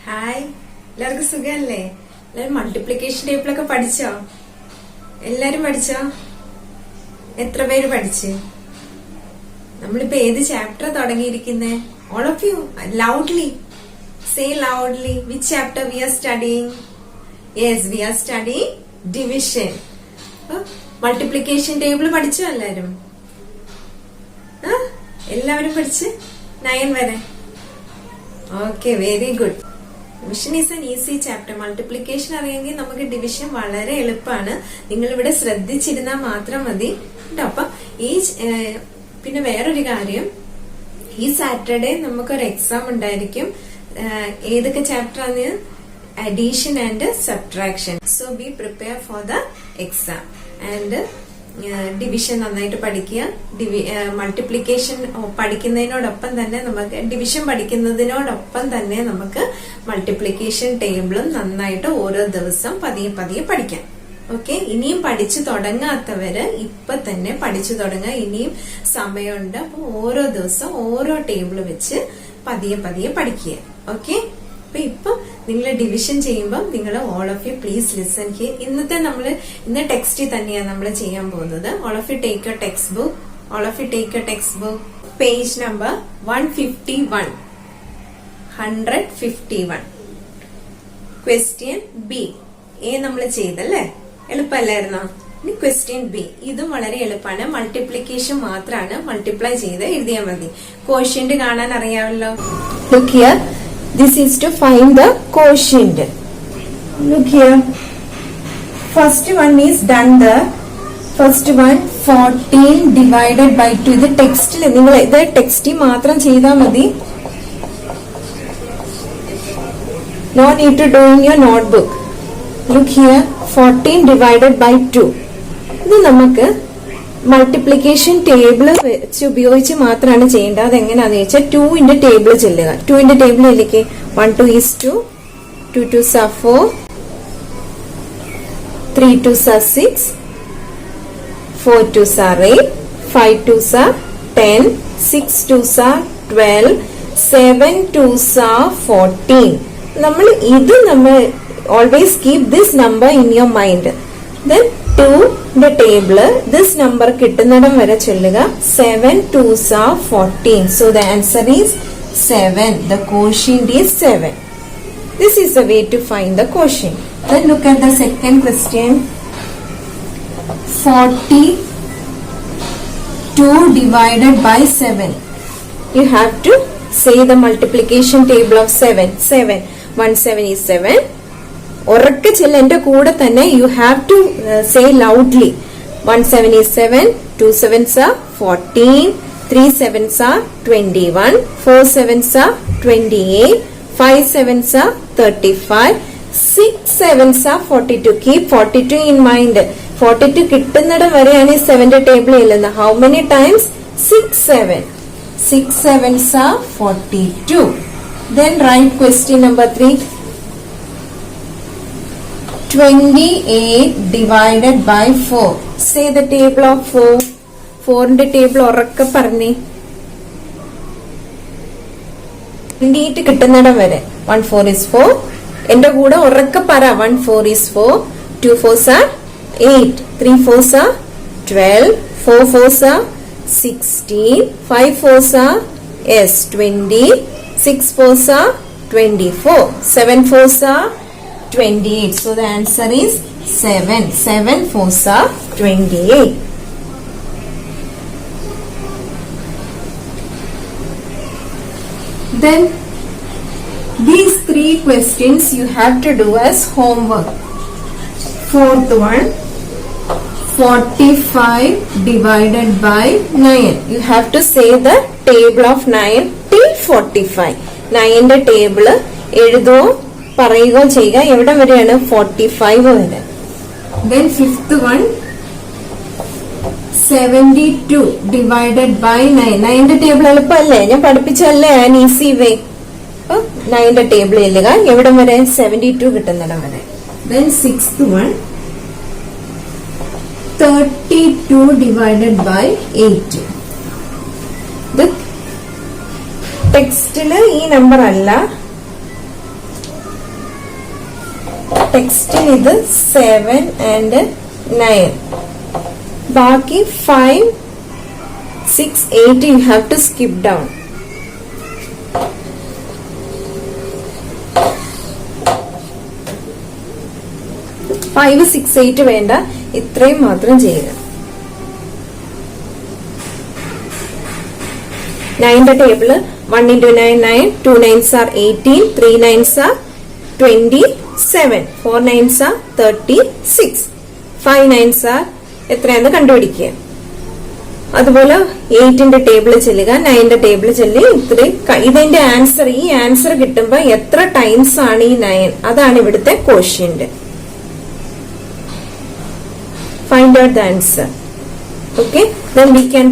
Hi, എല്ലാവർക്കും സുഖമല്ലേ? എല്ലാവരും മൾട്ടിപ്ലിക്കേഷൻ ടേബിളൊക്കെ പഠിച്ചോ? എല്ലാരും പഠിച്ചോ? എത്ര പേര് പഠിച്ച്? നമ്മളിപ്പോ ഏത് ചാപ്റ്റർ തുടങ്ങിയിരിക്കുന്നേ? All of you loudly say loudly which chapter we are studying? Yes, we are studying division. Multiplication table പഠിച്ചോ എല്ലാരും? എല്ലാവരും പഠിച്ച് 9 വരെ? Okay, very good. Division is an easy chapter. Multiplication അറിയെങ്കിൽ നമുക്ക് ഡിവിഷൻ വളരെ എളുപ്പമാണ്. നിങ്ങൾ ഇവിടെ ശ്രദ്ധിച്ചിരുന്നാൽ മാത്രം മതി കേട്ടോ. അപ്പൊ പിന്നെ വേറൊരു കാര്യം, ഈ സാറ്റർഡേ നമുക്കൊരു എക്സാം ഉണ്ടായിരിക്കും. ഏതൊക്കെ ചാപ്റ്റർ ആണ്? Addition and subtraction. So be prepare for the exam. And division നന്നായിട്ട് പഠിക്കുക. മൾട്ടിപ്ലിക്കേഷൻ പഠിക്കുന്നതിനോടൊപ്പം തന്നെ നമുക്ക് ഡിവിഷൻ പഠിക്കുന്നതിനോടൊപ്പം തന്നെ നമുക്ക് മൾട്ടിപ്ലിക്കേഷൻ ടേബിളും നന്നായിട്ട് ഓരോ ദിവസം പതിയെ പതിയെ പഠിക്കാം. ഓക്കെ, ഇനിയും പഠിച്ചു തുടങ്ങാത്തവര് ഇപ്പൊ തന്നെ പഠിച്ചു തുടങ്ങുക. ഇനിയും സമയമുണ്ട്. അപ്പൊ ഓരോ ദിവസം ഓരോ ടേബിൾ വെച്ച് പതിയെ പതിയെ പഠിക്കുക. ഓക്കെ, അപ്പൊ ഇപ്പൊ നിങ്ങൾ ഡിവിഷൻ ചെയ്യുമ്പോൾ നിങ്ങൾ all of you please listen here. ഇന്ന് ടെക്സ്റ്റിൽ തന്നെയാണ് നമ്മൾ ചെയ്യാൻ പോകുന്നത്. All of you take A text book. All of you take A text book. Page number 151. 151. Question B. A നമ്മൾ ചെയ്തല്ലേ? എളുപ്പമല്ലായിരുന്നോ? ഇനി ക്വസ്റ്റ്യൻ ബി. ഇതും വളരെ എളുപ്പമാണ്. മൾട്ടിപ്ലിക്കേഷൻ മാത്രമാണ്. മൾട്ടിപ്ലൈ ചെയ്ത് എഴുതിയാൽ മതി. കോഷ്യന്റ് കാണാൻ അറിയാമല്ലോ. Look here. This is to find the quotient. Look here. First one is done. The first one 14 divided by 2. ഇത് ടെക്സ്റ്റിൽ നിങ്ങൾ ഇത് ടെക്സ്റ്റിൽ മാത്രം ചെയ്താൽ മതി. No need to do in your notebook. Look here. 14 divided by 2. ഇത് നമുക്ക് മൾട്ടിപ്ലിക്കേഷൻ ടേബിൾ വെച്ച് ഉപയോഗിച്ച് മാത്രമാണ് ചെയ്യേണ്ടത്. അതെങ്ങനെയാണെന്ന് വെച്ചാൽ 2ന്റെ ടേബിൾ ചെല്ലുക. 2ന്റെ ടേബിളിലേക്ക് 1 2 is 2, 2 2s are 4, 3 2s are 6, 4 2s are 8, 5 2s are 10, 6 2s are 12, 7 2s are 14. നമ്മൾ always keep this number in your mind. Then 2ന്റെ ടേബിള് this number കിട്ടുന്നിടം വരെ ചൊല്ലുക. 7 2s are 14. So the answer is 7. The quotient is 7. This is the way to find the quotient. Then look at the second question. 42 divided by 7. You have to say the multiplication table of 7. 7. 1 7 is 7. ഉറക്കെ ചെല്ല. എന്റെ കൂടെ തന്നെ you have to say loudly. 1 7 is 7, 2 7s are 14, 3 7s are 21, 4 7s are 28, 5 7s are 35, 6 7s are 42. Keep 42 in mind. 42 കിട്ടുന്നിടം വരെയാണ് ഈ 7ന്റെ table ചെല്ലുന്നത്. How many times? 6 7. 6 7s are 42. Then write question number 3. 28 divided by 4. Say the table of 4. 4ന്റെ table ഉറക്കെ പറഞ്ഞേ. 28 കിട്ടുന്നിടം വരെ. 1 4 is 4. എന്റെ കൂടെ ഉറക്കെ പറ. 1 4 is 4, 2 4s are 8, 3 4s are 12, 4 4s are 16, 5 4s are 20, 6 4s are 24, 7 4s are 28. So the answer is 7. 7 4s are 28. Then these 3 questions you have to do as homework. Fourth one, 45 divided by 9. You have to say the table of 9 till 45. 9ന്റെ table എഴുതോ പറയുകയോ ചെയ്യുക. എവിടെ വരെയാണ്? 45 വരെ. Then fifth one, 72 divided by 9. 9ന്റെ table എളുപ്പമല്ലേ? ഞാൻ പഠിപ്പിച്ചല്ലേ? An easy way. 9ന്റെ ടേബിൾ ചെല്ലുക. എവിടെ വരെ? 72 കിട്ടുന്നിടം വരെ. Then sixth one, 32 divided by 8. ഇത് ടെക്സ്റ്റില് ഈ നമ്പർ അല്ല, ടെക്സ്റ്റിൽ ഇത് 7 and 9. ബാക്കി 5, 6, 8 you have to skip down. Five 6, 8 വേണ്ട, ഇത്രയും മാത്രം ചെയ്യുക. 9ന്റെ table 1 into 9 9, 2 9s are 18, 3 9s are 27, 4 9s are 36, 5 9s are എത്രയാണെന്ന് കണ്ടുപിടിക്കുക. അതുപോലെ 8ന്റെ ടേബിള് ചെല്ലുക, 9ന്റെ ടേബിള് ചെല്ലി ഇത്രയും. ഇതിന്റെ ആൻസർ, ഈ ആൻസർ കിട്ടുമ്പോ എത്ര ടൈംസ് ആണ് ഈ 9, അതാണ് ഇവിടുത്തെ quotient. Find out the answer. Okay, then we can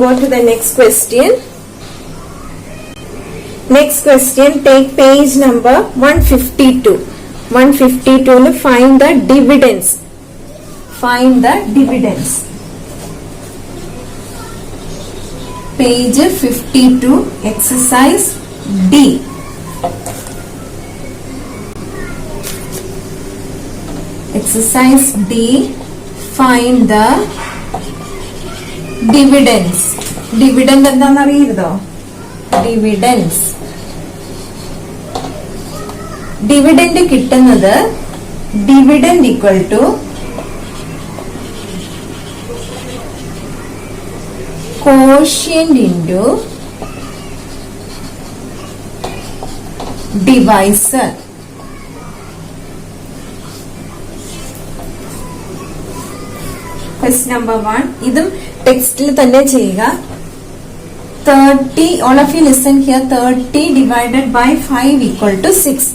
go to the next question. Next question, take page number 152. 152 to find the dividends. Find the dividends. Page 52, exercise D. Exercise D. Find the dividends. Dividend എന്താണെന്ന് അറിയരുതോ? Dividends. Dividend കിട്ടുന്നത് dividend equal to quotient into divisor. Question number 1. ഇതും ടെക്സ്റ്റിൽ തന്നെ ചെയ്യുക. 30, all of you listen here, 30 divided by 5 equal to 6.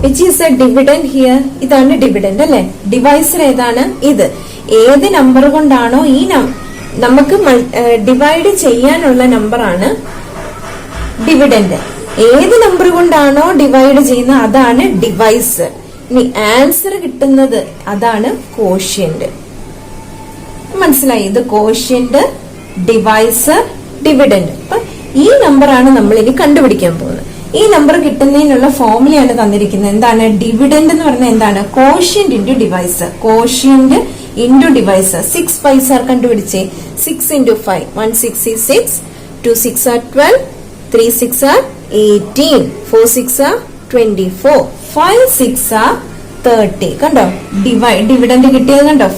Which is a dividend here? ഇതാണ് dividend അല്ലെ? Divisor ഏതാണ്? ഇത്. ഏത് നമ്പർ കൊണ്ടാണോ ഈ നമുക്ക് ഡിവൈഡ് ചെയ്യാനുള്ള നമ്പറാണ് ഡിവിഡൻഡ്. ഏത് നമ്പർ കൊണ്ടാണോ ഡിവൈഡ് ചെയ്യുന്നത് അതാണ് ഡിവൈസർ. ഇനി ആൻസർ കിട്ടുന്നത് അതാണ് കോഷ്യന്റ്. മനസ്സിലായി? ഇത് കോഷ്യന്റ്, ഡിവൈസർ, ഡിവിഡൻഡ്. അപ്പൊ ഈ നമ്പറാണ് നമ്മൾ ഇനി കണ്ടുപിടിക്കാൻ പോകുന്നത്. ഈ നമ്പർ കിട്ടുന്നതിനുള്ള ഫോർമുലയാണ് തന്നിരിക്കുന്നത്. എന്താണ്? ഡിവിഡൻഡ് എന്ന് പറഞ്ഞാൽ എന്താണ്? Quotient into divisor. Quotient into divisor. 6 5 ആർ കണ്ടുപിടിച്ചേ. 6 into 5, 1 6 is 6, 2 6 are 12, 3 6 are 18, 4 6 are 24, 5 6 are 30. കണ്ടോ? ഡിവിഡൻഡ് കിട്ടിയത് കണ്ടോ?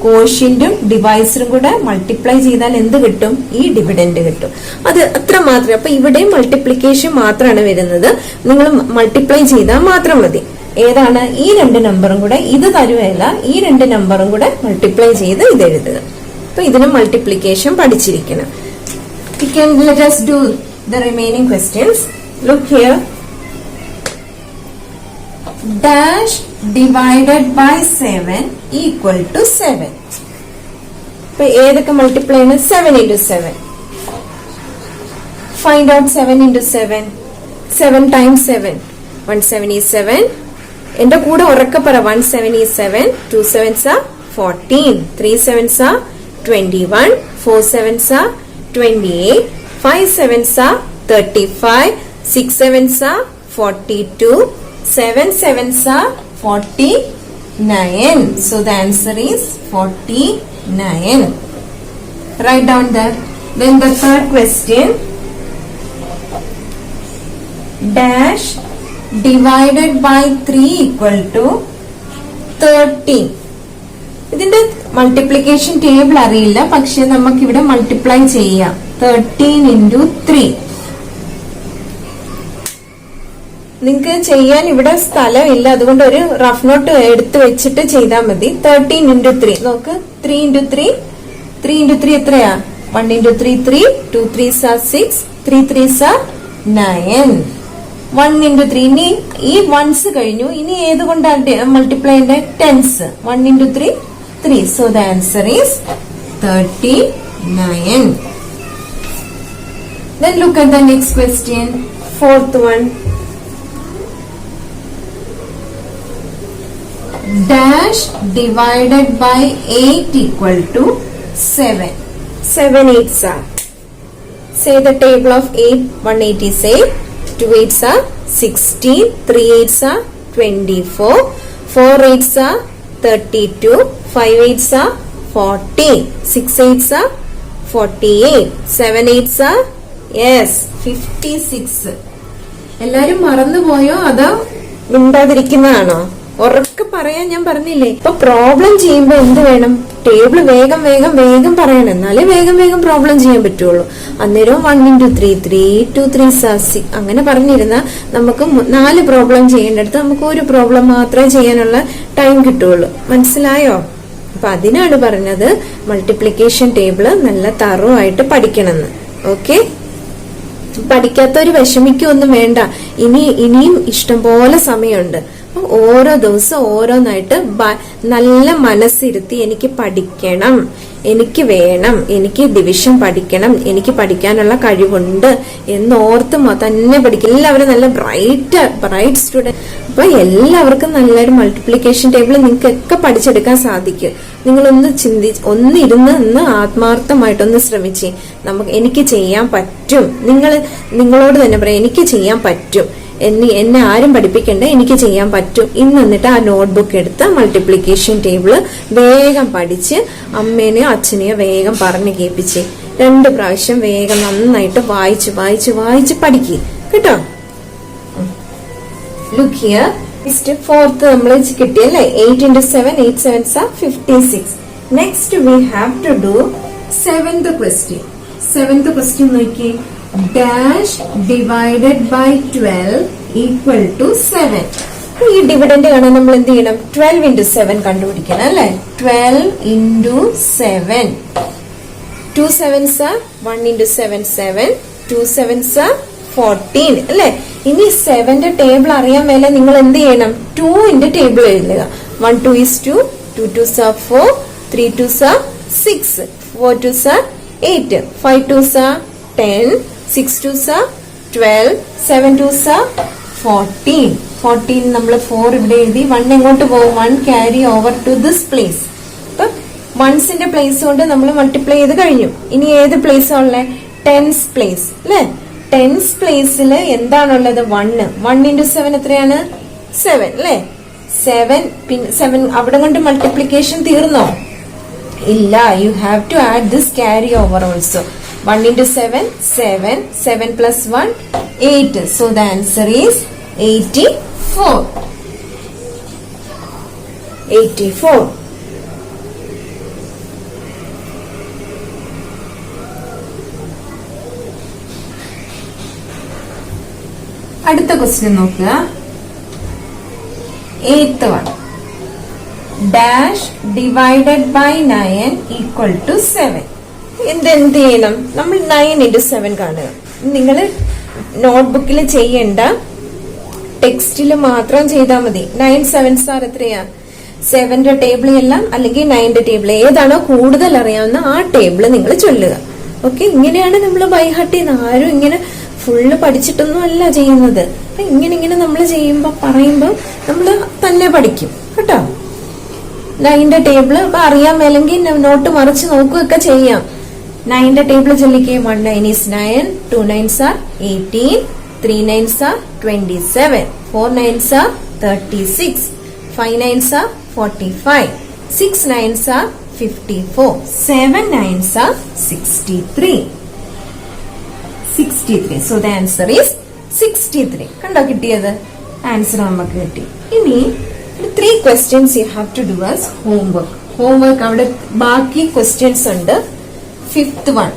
കോഷ്യന്റും ഡിവൈസറും കൂടെ മൾട്ടിപ്ലൈ ചെയ്താൽ എന്ത് കിട്ടും? ഈ ഡിവിഡൻഡ് കിട്ടും. അത് അത്ര മാത്രമേ. അപ്പൊ ഇവിടെയും മൾട്ടിപ്ലിക്കേഷൻ മാത്രമാണ് വരുന്നത്. നിങ്ങൾ മൾട്ടിപ്ലൈ ചെയ്താൽ മാത്രം മതി. ഏതാണ്? ഈ രണ്ട് നമ്പറും കൂടെ, ഇത് തരുവല്ല, ഈ രണ്ട് നമ്പറും കൂടെ മൾട്ടിപ്ലൈ ചെയ്ത് ഇത് എഴുതുക. അപ്പൊ ഇതിന് മൾട്ടിപ്ലിക്കേഷൻ പഠിച്ചിരിക്കണം. Let us do the remaining questions. Look here. Dash divided by 7 equal to 7. ഇപ്പൊ ഏതൊക്കെ മൾട്ടിപ്ലൈ ആണ്? 7 into 7. Find out 7 into 7. 7 times 7. 1 7 is 7. എന്റെ കൂടെ ഉറക്കെ പറ. 1 7 is 7. 2 7s are 14. 3 7s are 21. 4 7s are 28. 5 7s are 35. 6 7s are 42. 7 7s are 49. So the answer is 49. Write down that. Then the third question. Dash divided by 3 equal to 13. ഇതിന്റെ multiplication table അറിയില്ല, പക്ഷെ നമുക്ക് ഇവിടെ multiply ചെയ്യാം. 13 into 3. നിങ്ങൾക്ക് ചെയ്യാൻ ഇവിടെ സ്ഥലമില്ല, അതുകൊണ്ട് ഒരു റഫ് നോട്ട് എടുത്ത് വെച്ചിട്ട് ചെയ്താൽ മതി. 13 into 3. നോക്ക്. 3 into 3. 3 into 3 എത്രയാ? 1 into 3 3. 2 3s are 6. 3 3s are 9. 1 into 3. ഇനി ഈ 1s കഴിഞ്ഞു. ഇനി ഏത് കൊണ്ടാണ് മൾട്ടിപ്ലൈ ചെയ്യേണ്ട? 10s. 1 into 3 3. So the answer is 39. Then look at the next question. Fourth one. Dash divided by 8 equal to 7. 7 8s are. Say the table of 8. 1 8 is 8. 2 8s are 16. 3 8s are 24. 4 8s are 32, 5 8s are 40, 6 8s are 48, 7 8s are yes 56. എല്ലാരും മറന്നുപോയോ അതോ മിണ്ടാതിരിക്കുന്നതാണോ? ഉറക്കെ പറയാൻ ഞാൻ പറഞ്ഞില്ലേ. ഇപ്പൊ problem ചെയ്യുമ്പോ എന്ത് വേണം? ടേബിൾ വേഗം വേഗം വേഗം പറയണം, എന്നാലേ വേഗം വേഗം പ്രോബ്ലം ചെയ്യാൻ പറ്റുള്ളൂ. അന്നേരം 1 into 3 3 2 3 6 അങ്ങനെ പറഞ്ഞിരുന്ന നമുക്ക് 4 പ്രോബ്ലം ചെയ്യേണ്ടടുത്ത് നമുക്ക് ഒരു പ്രോബ്ലം മാത്രമേ ചെയ്യാനുള്ള ടൈം കിട്ടുള്ളൂ. മനസ്സിലായോ? അപ്പൊ അതിനാണ് പറഞ്ഞത് മൾട്ടിപ്ലിക്കേഷൻ ടേബിള് നല്ല തറവായിട്ട് പഠിക്കണമെന്ന്. ഓക്കെ, പഠിക്കാത്തവര് വിഷമിക്കൊന്നും വേണ്ട. ഇനിയും ഇഷ്ടംപോലെ സമയമുണ്ട്. ഓരോ ദിവസം ഓരോന്നായിട്ട് നല്ല മനസ്സിരുത്തി എനിക്ക് പഠിക്കണം, എനിക്ക് വേണം, എനിക്ക് ഡിവിഷൻ പഠിക്കണം, എനിക്ക് പഠിക്കാനുള്ള കഴിവുണ്ട് എന്നോർത്ത് തന്നെ പഠിക്കും. എല്ലാവരും നല്ല ബ്രൈറ്റ് സ്റ്റുഡന്റ്. അപ്പൊ എല്ലാവർക്കും നല്ലൊരു മൾട്ടിപ്ലിക്കേഷൻ ടേബിൾ നിങ്ങൾക്കൊക്കെ പഠിച്ചെടുക്കാൻ സാധിക്കും. നിങ്ങളൊന്ന് ഒന്നിരുന്ന് ആത്മാർത്ഥമായിട്ടൊന്ന് ശ്രമിച്ചേ. എനിക്ക് ചെയ്യാൻ പറ്റും. നിങ്ങളോട് തന്നെ പറയാം, എനിക്ക് ചെയ്യാൻ പറ്റും, എന്നെ ആരും പഠിപ്പിക്കണ്ട, എനിക്ക് ചെയ്യാൻ പറ്റും. എന്നിട്ട് ആ നോട്ട്ബുക്ക് എടുത്ത് മൾട്ടിപ്ലിക്കേഷൻ ടേബിള് വേഗം പഠിച്ച് അമ്മേനെയോ അച്ഛനെയോ വേഗം പറഞ്ഞു കേൾപ്പിച്ച് 2 പ്രാവശ്യം വേഗം നന്നായിട്ട് വായിച്ച് പഠിക്കുക കേട്ടോ. Look here. ഫോർത്ത് നമ്മൾ കിട്ടിയല്ലേ? 8 into 7 8 7s are 56. Next we have to do 7th question. 7th question നോക്കിയേ. Dash divided by 12 equal to 7. ഈ ഡിവിഡന്റ് കാണാൻ നമ്മൾ എന്ത് ചെയ്യണം? 12 into 7 കണ്ടുപിടിക്കണം അല്ലെ? 12 into 7. 2 7s are 1 into 7 7. 2 7s are 14 അല്ലെ? ഇനി 7ന്റെ ടേബിൾ അറിയാൻ മേലെ നിങ്ങൾ എന്ത് ചെയ്യണം? 2ന്റെ ടേബിൾ എഴുതുക. 1 2 is 2, 2 2s are 4, 3 2s are 6, 4 2s are 8, 5 2s are 10, 6 2s are 12, 7 2s are 14. 14 നമ്മൾ 4 ഇവിടെ എഴുതി. 1 എങ്ങോട്ട് പോകും? 1 carry over to this place. അപ്പൊ വൺസിന്റെ പ്ലേസ് കൊണ്ട് നമ്മൾ മൾട്ടിപ്ലൈ ചെയ്ത് കഴിഞ്ഞു. ഇനി ഏത് പ്ലേസ് ഉള്ളത്? 10s പ്ലേസ് അല്ലെ? 10s പ്ലേസിൽ എന്താണുള്ളത്? 1. 1 into 7 എത്രയാണ്? 7 അല്ലെ? 7 പിന്നെ 7 അവിടെ കൊണ്ട് മൾട്ടിപ്ലിക്കേഷൻ തീർന്നോ? ഇല്ല. You have to add this carry over also. 1 into 7 7, 7 plus 1 8. So the answer is 84. 84. അടുത്ത ക്വസ്റ്റ്യൻ നോക്കുക. 8th one. Dash divided by 9 equal to 7. എന്ത് ചെയ്യണം? നമ്മൾ 9 into 7 കാണുക. നിങ്ങൾ നോട്ട്ബുക്കിൽ ചെയ്യേണ്ട, ടെക്സ്റ്റിൽ മാത്രം ചെയ്താൽ മതി. 9 7s are എത്രയാ? 7ന്റെ ടേബിൾ എല്ലാം അല്ലെങ്കിൽ 9ന്റെ ടേബിൾ ഏതാണോ കൂടുതൽ അറിയാവുന്ന ആ ടേബിൾ നിങ്ങൾ ചൊല്ലുക. ഓക്കെ, ഇങ്ങനെയാണ് നമ്മൾ ബൈഹാർട്ട് ചെയ്യുന്നത്. ആരും ഇങ്ങനെ ഫുള്ള് പഠിച്ചിട്ടൊന്നും അല്ല ചെയ്യുന്നത്. അപ്പൊ ഇങ്ങനെ നമ്മൾ പറയുമ്പോ നമ്മൾ തന്നെ പഠിക്കും കേട്ടോ. 9ന്റെ ടേബിൾ അപ്പൊ അറിയാൻ മേലെങ്കിൽ നോട്ട് മറിച്ച് നോക്കുകയൊക്കെ ചെയ്യാം. 9ന്റെ table ചൊല്ലിക്കേ. 1 9 is 9, 2 9s are 18, 3 9s are 27, 4 9s are 36, 5 9s are 45, 6 9s are 54, 7 9s are 63. 63. So the answer is 63. കണ്ടോ കിട്ടിയത്? ആൻസർ നമുക്ക് കിട്ടി. ഇനി 3 questions you have to do as homework. അവിടെ ബാക്കി ക്വസ്റ്റ്യൻസ് ഉണ്ട്. 5th one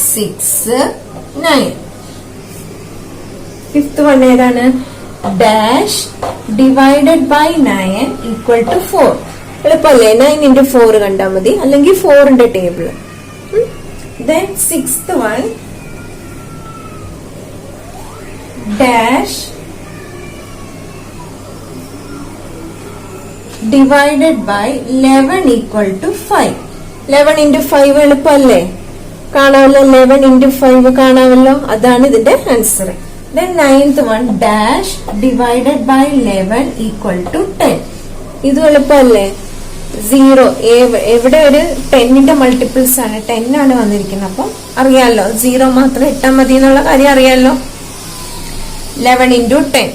6 9. 5th one ഏതാണ്? Dash divided by 9 equal to 4. എളുപ്പല്ലേ? 9 into 4 കണ്ടാൽ മതി, അല്ലെങ്കിൽ 4ന്റെ table. Then 6th one dash divided by 11 equal to 5. 11 into 5 എളുപ്പമല്ലേ? കാണാമല്ലോ. 11 into 5 കാണാമല്ലോ. അതാണ് ഇതിന്റെ answer. Then 9th one dash divided by 11 equal to 10. ഇത് എളുപ്പമല്ലേ? 0. എവിടെ ഒരു 10ന്റെ മൾട്ടിപ്പിൾസ് ആണ്, 10 ആണ് വന്നിരിക്കുന്നത്. അപ്പം അറിയാലോ 0 മാത്രം ഇട്ടാൽ മതി എന്നുള്ള കാര്യം അറിയാലോ. 11 into 10.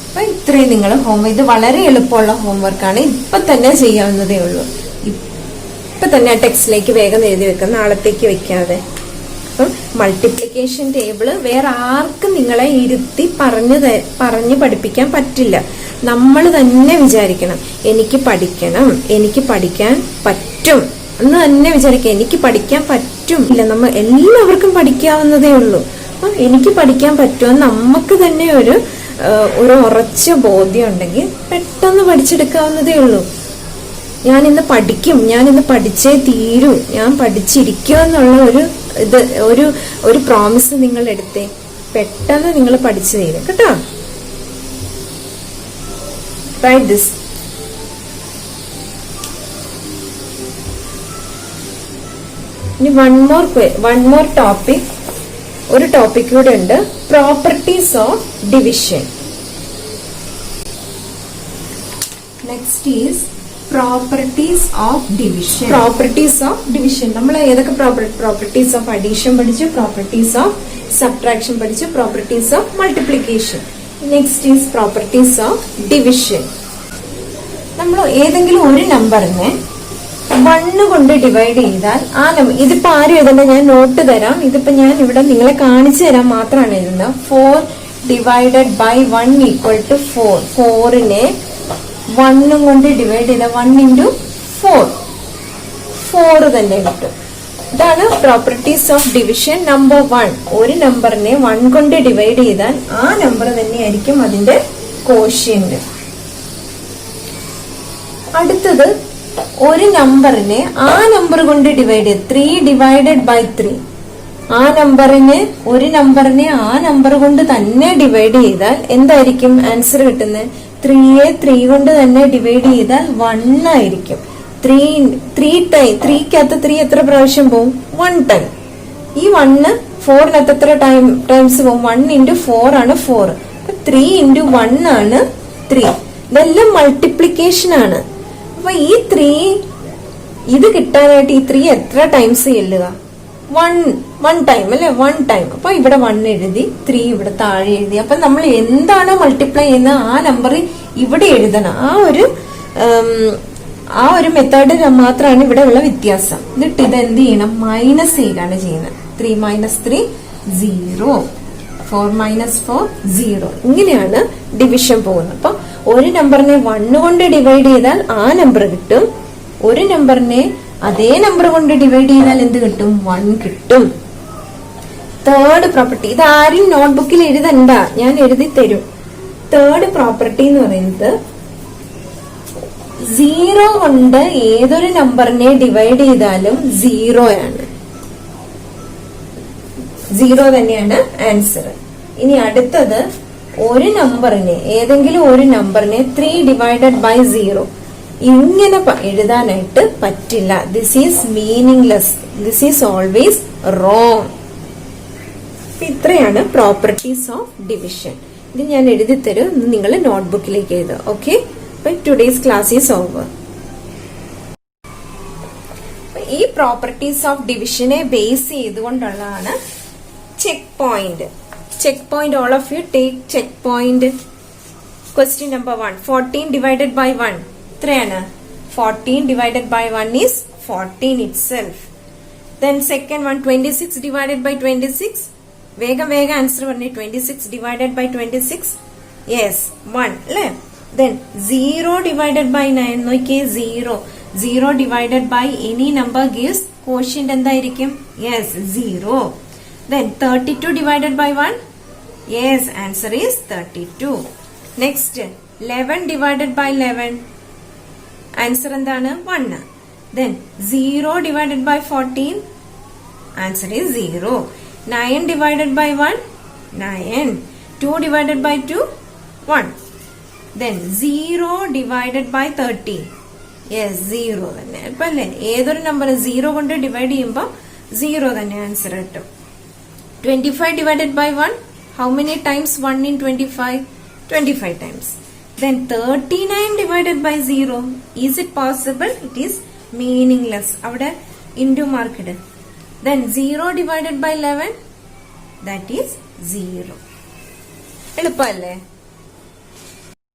അപ്പൊ ഇത്രയും നിങ്ങൾ ഇത് വളരെ എളുപ്പമുള്ള ഹോംവർക്കാണ്. ഇപ്പൊ തന്നെ ചെയ്യാവുന്നതേ ഉള്ളൂ. ഇപ്പൊ തന്നെ ടെക്സ്റ്റിലേക്ക് വേഗം എഴുതി വെക്കാം, നാളത്തേക്ക് വെക്കാതെ. അപ്പം മൾട്ടിപ്ലിക്കേഷൻ ടേബിള് വേറെ ആർക്കും നിങ്ങളെ ഇരുത്തി പറഞ്ഞ് പഠിപ്പിക്കാൻ പറ്റില്ല. നമ്മൾ തന്നെ വിചാരിക്കണം, എനിക്ക് പഠിക്കാൻ പറ്റും എന്ന് തന്നെ വിചാരിക്കാം. എനിക്ക് പഠിക്കാൻ പറ്റും ഇല്ല, നമ്മൾ എല്ലാവർക്കും പഠിക്കാവുന്നതേ ഉള്ളൂ. അപ്പം എനിക്ക് പഠിക്കാൻ പറ്റുമെന്ന് നമുക്ക് തന്നെ ഒരു ഉറച്ച ബോധ്യം ഉണ്ടെങ്കിൽ പെട്ടെന്ന് പഠിച്ചെടുക്കാവുന്നതേ ഉള്ളൂ. ഞാനിന്ന് പഠിച്ചേ തീരൂ, ഞാൻ പഠിച്ചിരിക്കും എന്നുള്ള ഒരു പ്രോമിസ് നിങ്ങൾ എടുത്തേ, പെട്ടെന്ന് നിങ്ങൾ പഠിച്ചു തീരും കേട്ടോ. Write this. ഇനി വൺ മോർ ടോപ്പിക്, ഒരു ടോപ്പിക് കൂടെ ഉണ്ട്, properties of division. Next is properties of division. നമ്മൾ ഏതൊക്കെ പ്രോപ്പർട്ടീസ് ഓഫ് അഡീഷൻ പഠിച്ചു, പ്രോപ്പർട്ടീസ് ഓഫ് സബ്ട്രാക്ഷൻ പഠിച്ചു, properties of multiplication. Next is properties of division. നമ്മൾ ഏതെങ്കിലും ഒരു നമ്പറിനെ 1 കൊണ്ട് ഡിവൈഡ് ചെയ്താൽ ആ നമ്പർ, ഇതിപ്പോ ആരും എഴുതണ്ട, ഞാൻ നോട്ട് തരാം. ഇതിപ്പോ ഞാൻ ഇവിടെ നിങ്ങളെ കാണിച്ചു തരാൻ മാത്രമാണ് എഴുതുന്നത്. 4 ഡിവൈഡഡ് ബൈ 1 ഈക്വൽ ടു 4. 4നെ 1 കൊണ്ട് ഡിവൈഡ് ചെയ്ത 1 ഇൻറ്റു 4 തന്നെ കിട്ടും. ഇതാണ് പ്രോപ്പർട്ടീസ് ഓഫ് ഡിവിഷൻ നമ്പർ 1. ഒരു നമ്പറിനെ 1 കൊണ്ട് ഡിവൈഡ് ചെയ്താൽ ആ നമ്പർ തന്നെയായിരിക്കും അതിന്റെ കോഷ്യന്റ്. അടുത്തത്, ഒരു നമ്പറിനെ ആ നമ്പർ കൊണ്ട് ഡിവൈഡ് ചെയ്ത് 3 ഡിവൈഡഡ് ബൈ 3. ഒരു നമ്പറിനെ ആ നമ്പർ കൊണ്ട് തന്നെ ഡിവൈഡ് ചെയ്താൽ എന്തായിരിക്കും ആൻസർ കിട്ടുന്നത്? 3യെ 3 കൊണ്ട് തന്നെ ഡിവൈഡ് ചെയ്താൽ 1 ആയിരിക്കും. 3കകത്ത് 3 എത്ര പ്രാവശ്യം പോവും? 1 ടൈം. ഈ 1 4നകത്ത് എത്ര ടൈംസ് പോവും? 1 ഇൻറ്റു 4 ആണ് 4. 3 ഇൻറ്റു 1 ആണ് 3. ഇതെല്ലാം മൾട്ടിപ്ലിക്കേഷൻ ആണ്. അപ്പൊ ഈ 3 ഇത് കിട്ടാനായിട്ട് ഈ 3 എത്ര ടൈംസ് ചെല്ലുക? 1 ടൈം അല്ലെ? 1 ടൈം. അപ്പൊ ഇവിടെ 1 എഴുതി, 3 ഇവിടെ താഴെ എഴുതി. അപ്പൊ നമ്മൾ എന്താണോ മൾട്ടിപ്ലൈ ചെയ്യുന്നത് ആ നമ്പർ ഇവിടെ എഴുതണം. ആ ഒരു മെത്തേഡ് മാത്രമാണ് ഇവിടെ ഉള്ള വ്യത്യാസം. എന്നിട്ട് ഇത് എന്ത് ചെയ്യണം? മൈനസ് ചെയ്യുകയാണ് ചെയ്യുന്നത്. 3 - 3 0, 4 - 4 0. ഇങ്ങനെയാണ് ഡിവിഷൻ പോകുന്നത്. അപ്പൊ ഒരു നമ്പറിനെ 1 കൊണ്ട് ഡിവൈഡ് ചെയ്താൽ ആ നമ്പർ കിട്ടും. ഒരു നമ്പറിനെ അതേ നമ്പർ കൊണ്ട് ഡിവൈഡ് ചെയ്താൽ എന്ത് കിട്ടും? 1 കിട്ടും. തേർഡ് പ്രോപ്പർട്ടി, ഇത് ആരും നോട്ട്ബുക്കിൽ എഴുതണ്ട, ഞാൻ എഴുതി തരും. തേർഡ് പ്രോപ്പർട്ടി എന്ന് പറയുന്നത് 0 കൊണ്ട് ഏതൊരു നമ്പറിനെ ഡിവൈഡ് ചെയ്താലും 0 ആണ്. 0 തന്നെയാണ് ആൻസർ. ഇനി അടുത്തത്, ഒരു നമ്പറിനെ ഏതെങ്കിലും ഒരു നമ്പറിനെ 3 ഡിവൈഡഡ് ബൈ 0 ഇങ്ങനെ എഴുതാനായിട്ട് പറ്റില്ല. This is meaningless, this is always wrong. ഇത്രയാണ് പ്രോപ്പർട്ടീസ് ഓഫ് ഡിവിഷൻ. ഇത് ഞാൻ എഴുതി തരും, നിങ്ങൾ നോട്ട്ബുക്കിലേക്ക് എഴുതുക. Okay, today's class is over. ഈ പ്രോപ്പർട്ടീസ് ഓഫ് ഡിവിഷനെ ബേസ് ചെയ്തുകൊണ്ടുള്ളതാണ് check point. Check point, all of you take check point. Question number 1. 14 divided by 1. 3. 14 divided by 1 is 14 itself. Then second one, 26 divided by 26. Vega answer one. 26 divided by 26. Yes, 1. Then 0 divided by 9. Okay, 0. 0 divided by any number gives quotient and the yes, 0. Then 32 divided by 1. Yes, answer is 32. Next, 11 divided by 11. Answer endana 1. Then 0 divided by 14. Answer is 0. 9 divided by 1. 9. 2 divided by 2. 1. Then 0 divided by 30. Yes, 0 തന്നെ. അപ്പൊ അല്ലേ ഏതൊരു number 0 കൊണ്ട് divide ചെയ്യുമ്പോൾ 0 തന്നെ answer കിട്ടും. 25 divided by 1. How many times 1 in 25? 25 times. Then 39 divided by 0. Is it possible? It is meaningless. Avada into marked. Then 0 divided by 11. That is 0. എളുപ്പമല്ലേ?